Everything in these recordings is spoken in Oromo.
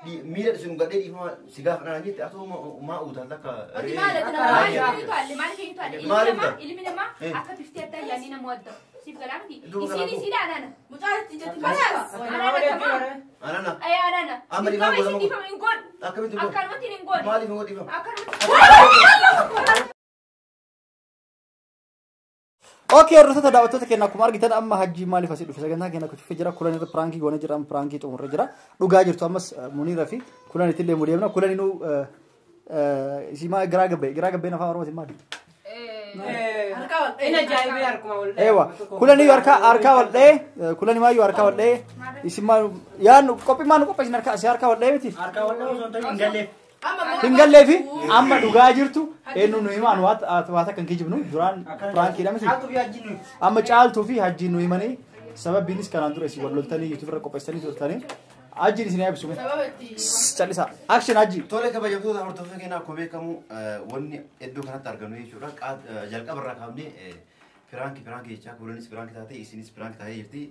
ميلاد سنو قدي إيفما سجاف أنا جيت أتوه ما أوتها لك أنت مالك أنا مالك اللي من ما أكتب في التاج يعني أنا مودة سيف كلامي يصير أنا مجرد تجت خلاص أنا أي أنا أمري ما أقول لك من قول أكمل أكلمتي من قول مالي من قول إيفما اوكي الرسالة دعوتك كنا كمار جيتنا أما هجي مالي فاسد فسجنها كنا كنت في جرا كلنا برانكي قونا جرا برانكي تمر جرا لقاجر توماس منير رفي كلنا نتلي مريمنا كلنا نو سيما جراجب بينا فاروس مالي أنا جايبي أركول أيوة كلنا ياركا ولا كلنا ما ياركا ولا اسمه يا نو كوبي ما نو كوبي ناركا سياركا ولا بتي أركا ولا وصلت إنجلي tinggal levi amma duga jirtu enu nu iman wata kan kijibnu duran franki lamsi amma caaltu fi hajji nu imani sabab binis kan andure si walloltani youtube ko pesani turtani ajji ni absu chalisa action ajji tole ka bajamtu da horto fakena ko be kamu wonni eddo kana targanu yeshura jalqa barra kamne franki cha kulanis franki taate isinis franki taate yirti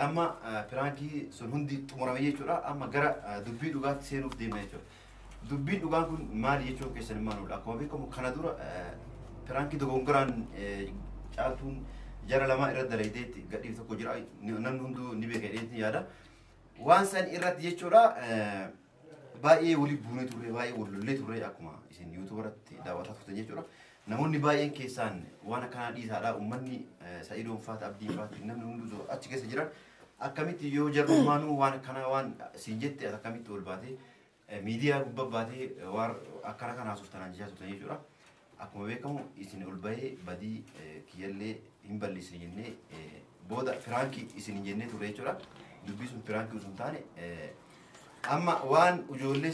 amma franki sun hundi tumurame yeshura amma gara dubbi duga senu deema yeshura dubbiin dhugaan kun maali jechuun keessan maanudha akkuma beekamu kana dura pirankii dogongoraan caaltuun jara lamaa irratti dalaiteetti gadhiif tokko jira namni hunduu ni beeka jedheetti yaada waan san irratti jechuudha baay'ee walii buunee turre baay'ee wal lollee turre akkuma isin yuutuubaratti daawwataa turtan jechuudha namoonni baay'een keessaan waan akkanaa dhiisaadha uummanni sa'idoon faata abdiin faati namni hunduu achi keessa jiran akkamitti yoo jarrummaanuu waan akkanaa waan siin jette akkamitti ol baatee media gubbaate war akkana kana suftanan jaa suftan jechuudha akkuma beekamu isin ol bahee badii kiyallee hin balleessine jennee booda firaanki isin jennee ture jechuudha dubbii sun firaanki sun taane amma waan ijoollee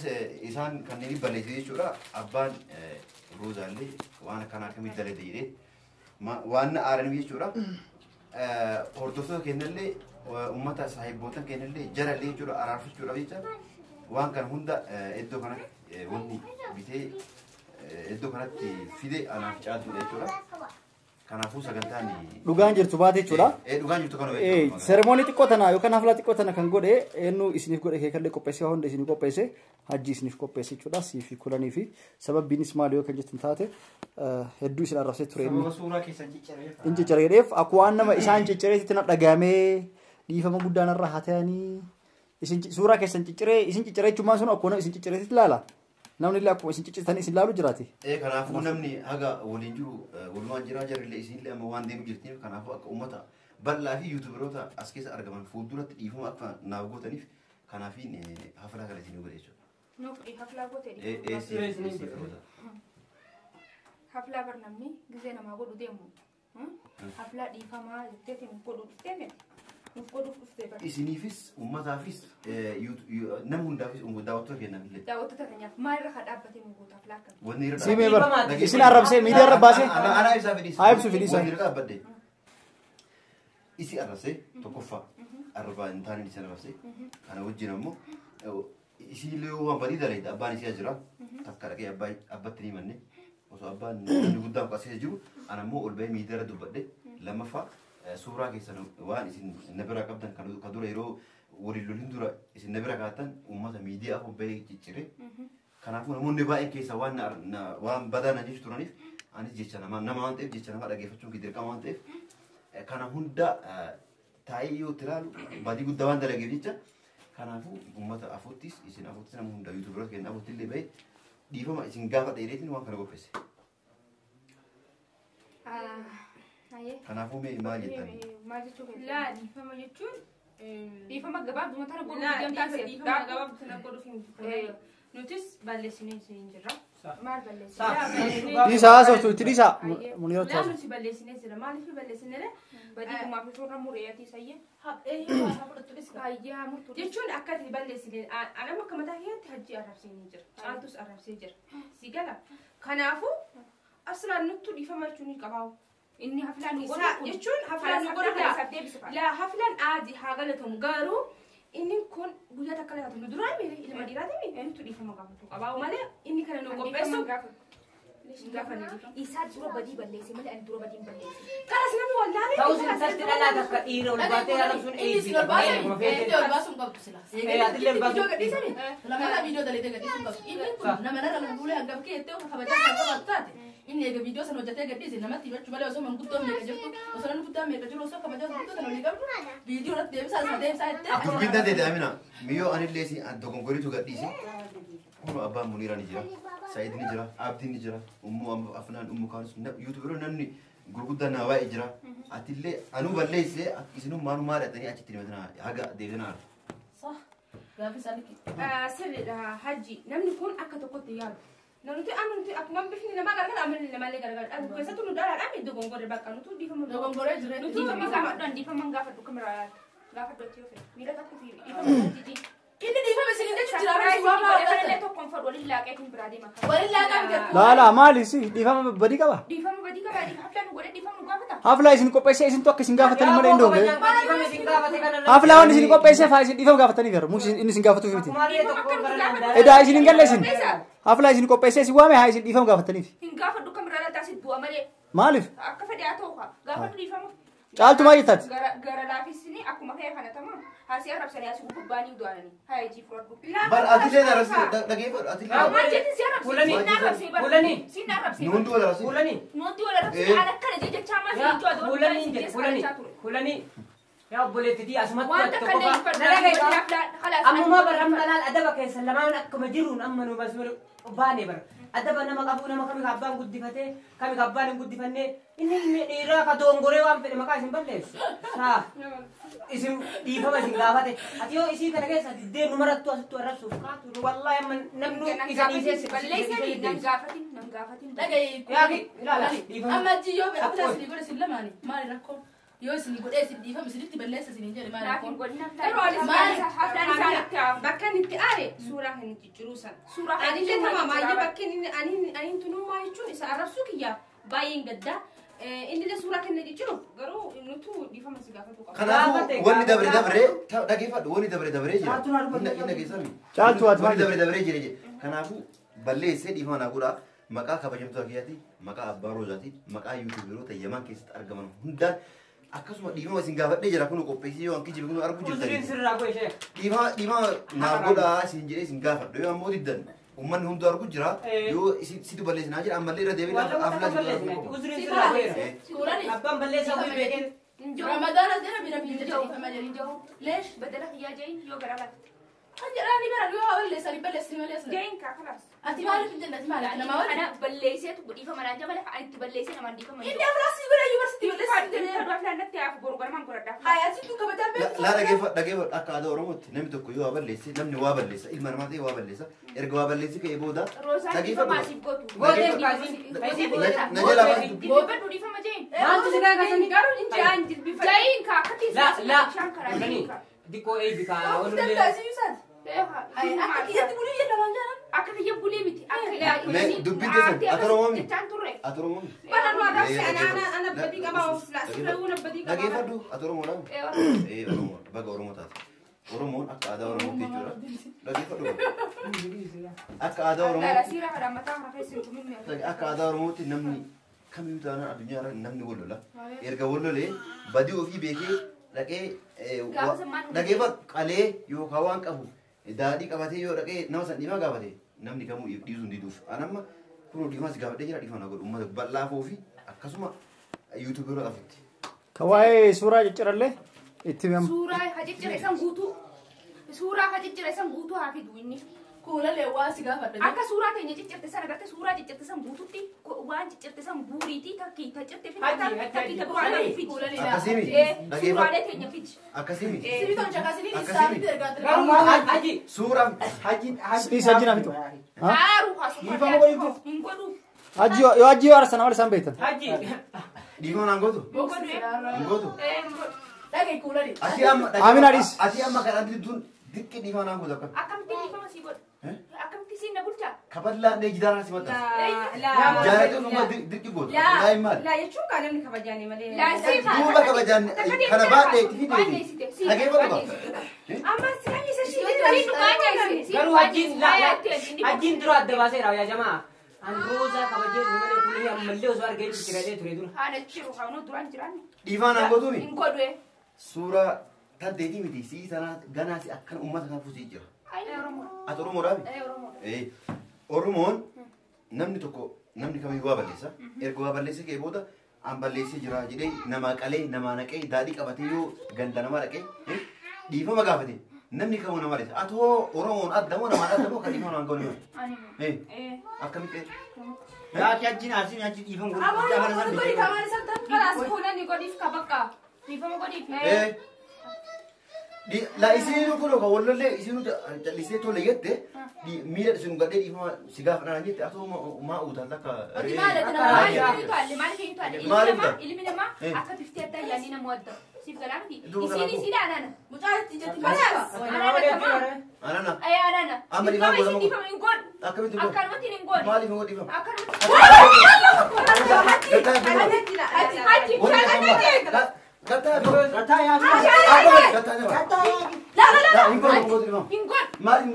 isaan kanneen balleessine jechuudha abbaan roozaallee waan akkana akkamitti dalate jedhee waan aaranii jechuudha hordoftoota kennallee ummata saahibbootan kennallee jarallee jechuudha araarfachuudha jechuudha waan kan hunda iddoo kana wanni bitee iddoo kanatti fide anaaf caaltu jechuudha kanaafuu sagantaan dhugaan jirtu baate jechuudha dhugaan jirtu kana seremoonii xiqqoo tana yookaan hafla xiqqoo tana kan godhe eenyu isiniif godhe keekallee qopheessee hunda isiniif qopheesse hajji isiniif qopheesse jechuudha siifi kulanii fi sababbiinis maali yoo kan jettan taate hedduu isin arrabsee ture inni suuraa keessan ciccireef in ciccireedheef akka waan nama isaan ciccireetti na dhagaamee dhiifama guddaan irra hatayanii isin suuraa keessan cicciree isin ciccireechumaan sun akkuma isin ciccireetti ilaala namni illee akkuma isin ciccirtanii isin ilaalu jiraate kanaafuu namni haga waliin jiru walumaan jiraa jarrillee isin illee amma waan deemu jirtiif kanaafuu akka uummata bal'aa fi yuutuuberoota as keessa argaman fuulduratti dhiifama akka naaf gootaniif kanaafiin haflaa kana isin godhe jechuudha haflaa gootee haflaa barnamni gizee namaa godhu deemu haflaa dhiifamaa jetteetiin godhu dhufteeme isiniifis uummataafis nama hundaafis daawwattoota kennamillee daawwattoota keenyaaf maalirra kadhaabbatee nu gootaaf laakkan wanni irra siimee bara isin arrabsee miidiyaa irra baasee ana ibsaa fedhiis haa ibsu fedhiis wanni irra dhaabbadde isi arrabsee tokkoffaa arrabaa hin taane isin arrabsee kana wajjin ammoo isinillee waan badii dalaydha abbaan isii jira takka dhaqee abbatti ni manne osoo abbaan namni guddaan qasee jiru ana ammoo ol bahee miidiyaa irra dubbadhe lammaffaa suuraa keessan waan isin nabira qabdan kan dura yeroo waliin lolin dura isin nabira kaatan uummata miidiyaa afur bahee ciccire kanaafuu namoonni baay'een keessa waan badaa na jechu turaniif anis jecha nama waan ta'eef jecha nama dhageeffachuun ki dirqama waan ta'eef kana hunda taa'ee yoo tilaalu badii guddaa waan dalageef jecha kanaafuu uummata afurtis isin afurtis nama hunda yuutuubira kenna afurtillee bahee dhiifama isin gaafa dheereetiin waan kana qopheesse. kanaafuu mee maal jettanii maal jechuun laa dhiifama jechuun dhiifama gabaabduma tana godhu laa deemtaasee dhiifama gabaabduma tana godhuuf nutis balleessinee isin jirra maal balleessinee dhiisaa sooftu itti dhiisaa munira laa taasisu nuti balleessinee jira maaliif balleessinee badii kumaaf suuraa mureeyatii sayyee haphee himaa fudhattunis baay'ee murtuu jechuun akkati balleessinee anama akka mataa keessatti hajji arrabsee jira caaltus arrabsee jira si gala kanaafuu asirraan nuttu dhiifama jechuun ni qabaa'u inni haflaan nu godhu jechuun haflaan nu godhu laa haflaan aadi haa galatamu garuu inni kun guyyaa takka laatu nu duraan ilma dhiiraati nutti dhiifama qabaatu qabaa'u malee inni kana nu qopheessu Isa dura badii balleesse malee ani dura badii balleesse. Kanas namni wallaalee. Ta'us intalti dhalaa takka dhiira ol baatee arrabsuun eebbisi. Ol baasuun qabdu sila. Atillee ol baasuun. Lamaan viidiyoo dalee gadhiisuun qabdu. Inni kun nama nara lulluulee hangaf keettee akka kabajaa kan qabaatu taate. Inni eega viidiyoo sana hojjetee gadhiise namatti himachuu malee osoo manguddoon meeqa jirtu osoo namni guddaan meeqa jiru osoo kabajaa guddoo sana olii qabdu viidiyoo irratti deebisaa isa deebisaa jettee. Dubbiin tante daamina miyyoo anillee si dogongoriitu gadhiise. Kun abbaan Muniira ni jira, Saayid ni jira, Abdiin ni jira, Ummuu Afnaan, Ummuu Kaanus, yuutuubiroon namni gurguddaan naa waa'ee jira. Atillee anuu balleessee isinuu maaluu maal dhattanii achitti himatana haga deebinaa. Gaafi isaanii. Sirriidha hajji namni kun akka tokkotti yaadu. Nuti akkuma bifni namaa gargar amalli namaallee gargar. Keessattuu nu dhalaadhaan dogongorre bakka nuti dhiifama. Dogongoree jira. Nuti dhiifaman gaafadhu kameraa gaafadhu itti ofe. Miira takka fi dhiifama jijjiin. Inni dhiifame isin inni jira. Tokkoon fadhu waliin laaqeetiin biraa deema. Waliin laaqaa Lala maali si dhiifama badii qaba. Dhiifama badii qaba. Haflaan nu godhee dhiifama nu gaafata. Haflaa isin qopheessee isin tokko isin gaafatanii malee hin doonge. Haflaa waan isin qopheessee faa isin dhiifama gaafatanii gara muki inni isin gaafatuuf miti. Edaa isin hin galle isin. Haflaa isin qopheessee isin waame haa isin dhiifama gaafataniif. Hin gaafadhu kameraa taasit bu'a malee. Maaliif? Akka fedhe haa ta'u gaafadhu dhiifama. Caaltu maal jettaati? Gara laafisni akkuma ta'e kana tamaa haasii arrabsanii asii gubbaanii du'ananii haa ijii fudhadhu. Bar atillee narrabsee dhageeffadhu atillee. Maal jetti si arrabsee? Siin arrabsee bara. Siin arrabsee. Nuunti wal arrabsee. Nuunti wal arrabsee haala akkana jechaa maal siin ijoo adoon yaa obboleettii asumatti wanta kanneen fardaan ammuma barram dalaal adaba keessa lamaan akkuma jiruun amma nu basmir baane bar adaba nama qabu nama kami abbaan guddifatee kami abbaan hin guddifanne inni dhiiraa ka dongoree waan fedhe maqaa isin balleessu saa isin dhiifama isin gaafate ati yoo isii kana keessa diddee nu marattu asittu arrabsuuf kaatu wallaahi amma namnu isa dhiisee balleessanii nam gaafatin dhagaye yaaki ilaala dhiifama amma jiyyoo be afla isin godhe isin lamaani maali rakkoon yoo isin godhe isin dhiifama isinitti balleessa isin hin jedhe maali rakkoon bakka inni itti aare suuraa kan jijjiiruu sana anillee tamamaayyee bakka inni aniin tunummaa jechuun isa arrabsuu kiyyaa baay'een gaddaa inni suuraa kan jijjiiru garuu nutu dhiifama si gaafatu qaba. Kanaafuu wanni dabre dhageeffadhu wanni dabre jira. Inni dhageessami. Caaltu ati wanni dabre jira. Kanaafuu balleessee dhiifama naa godhaa maqaa kabajamtoota kiyyaati maqaa abbaa roozaati maqaa yuutuubiroota yaman keessatti argaman hundaan akkasuma dhiifama isin gaafadhee jira kun qopheessee yoo hanqi jiru kun arguu jirtanii. Dhiifama naa godhaa isin jedhee isin gaafadhu yoo ammoo diddan ummanni hundu arguu jira yoo situ balleessinaa jira ammallee irra deebiin abbaan balleessaa fi beekin Ramadan asdana bina fi dhiifama jedhin jahu leesh badala kiyyaa jehin yoo gara laafte. Anjirani bara yoo balleessa ni balleessi malee asna. Jehin kaa kalaas. Ati maaliif hin jannati maaliif nama wali? Ana balleesseetu dhiifama naan jabale itti balleessee namaan dhiifama. Inni afraasi godha yuunivarsiitii balleessi. Kaduu aflaan natti haafu boru garmaan godhadhaa. Hayati tu kabajaan beeku. Laa dhageeffadhu akka aadaa Oromootti namni tokko yoo waa balleesse namni waa balleessa ilma namaa ta'e waa balleessa erga waa balleessi ka'ee booda dhageeffadhu. Maasiif gootu. Na jala Dhiifadhu dhiifama jehin. maaltu si gaafatan Garuu hin jehan jilbifa. Jehin kaa akkatti la karaa jehin kaa. dikoo eebbi kaa Oftan taasii yuusaati. Akka kiyyatti bulii jedha waan jaalan. Akka kiyya bulii miti. dubbiin keessan ati Oromoo miti. Jechaan turre. Ati Oromoo miti. Bara nu arrabse ana badii qabaa of sirreewwan badii qabaa. Dhageeffadhu ati Oromoodha. Oromoo baga Oromoo taate. Oromoon akka aadaa Oromootti jechuudha. Dhageeffadhu. Akka aadaa Oromootti. Siira kadhaa mataa hafee sirbu mimmi. Akka aadaa Oromootti namni kamiyyuu taanaan addunyaarra namni wal lola. Erga wal lolee badii ofii beekee dhaqee dhageeffadhu qalee yookaan waan qabu daadhii qabatee yoo dhaqee nama san dhiimaa gaafate namni kamuu dhiisuu hin diduuf. Anamma kun dhiimaa si gaafadhee jira dhiifama na godhu uummata bal'aafoo fi akkasuma yuutuubiroota afutti. Ka waa'ee suuraa ciccirallee itti himama. Suuraa haciccire san guutuu. Suuraa haciccire san guutuu haa fidu inni. Kuulalee waa si gaafadha. Akka suuraa keenya ciccirte sana garte suuraa ciccirte san guututti waan ciccirte san buuriitii takkii taccirte fi takkii takkii fi Akkasimi suuraalee keenya fiti. akkasimi Sibi ton chakasini ni sabi terga terga. garuu haji suuraa Isa ajjina fitu. Haaruu haasuma hin godhu. Yoo ajji yoo arsan wal isaan beektan. haji dhiifama naan gootu hin gootu. Dhagay kuulalee. Amin Adis. Ati amma kan tun diqqi dhiifama naan gootu akkam. Akkamitti dhiifama sii godha? Akkamitti siin na bulchaa? Kaballaan dhee gidaaraan si maxxansa. La Jaaratuun umma diqqi gootu. Daa'im maali? la jechuun kan namni kabajaanii malee. Duuba kabajaan kana baadhee itti fidee dhageeffatu qaba. Amma si kan isa shi garuu hajiin dura adda baaseera yaa jamaa Rosa kabajee namni kulli ammallee osoo argee jiraatee ture dura. Haadha jiru kaanu duraan jiran. Dhiifaan angotumi. Hin godhe. Suuraa taddeetii miti sii sana ganaasi akkan uummata kan fusii jira. Ati Oromoodhaafi? Oromoon namni tokko namni kamiyyuu waa balleessa. Erga waa balleessa kee booda an balleessee jira jedhee namaa qalee namaa naqee daadhii qabatee yoo ganda namaa dhaqee dhiifama gaafate namni kamuu namaa dheessa. Atoo Oromoon addamoo namaa addamoo kan dhiifama namaan ga'u akkamitti? Yaaki ajjin asiin ajjin dhiifama godhu. Amoon godhi kamaan isaan ta'an kalaas fuudhanii godhiif kabakka. Dhiifama godhiif. La isiin kun kan wallolle isiin jallisee tole jette miila isin gadhee dhiifama si gaafadhaan jette atoo maa uutaan akka ilmi namaa akka biftee adda ayyaanii nama wadda siif galaanti isiin anana mucaatti jetti anana anana amma dhiifama godhamu hin godhu akkamitti akkanumatti hin godhu maaliif hin godhiifama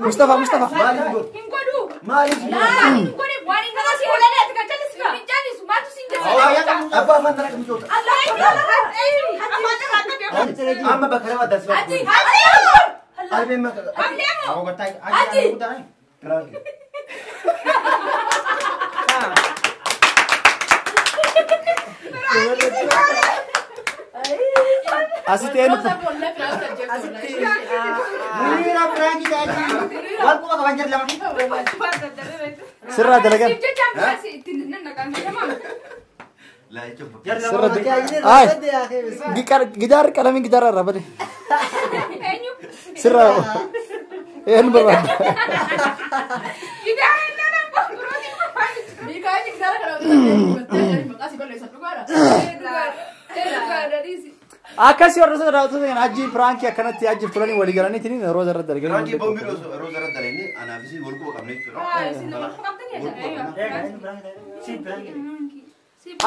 Mustafa amma bakara wadda Asitti eenyu Munira pranki tadi. Walku bakal banjir lama. sirraa dalagan. Gidaar qalamiin gidaara irraa bade. Sirraa eenyu barbaadda? Akkasii warra sodaatota kan hajji pirankii akkanatti hajji fudhanii walii galaniitiin yeroo zarra dalaganii. Pirankii boombii yeroo zarra dalaganii anaafis walquu qabnee jechuudha.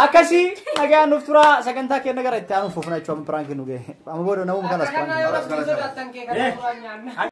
Akkasii nagaan nuuf turaa sagantaa kenna gara itti aanuuf fufna jechuudha pirankii nu gahe. Amma booda namuma kanas pirankii.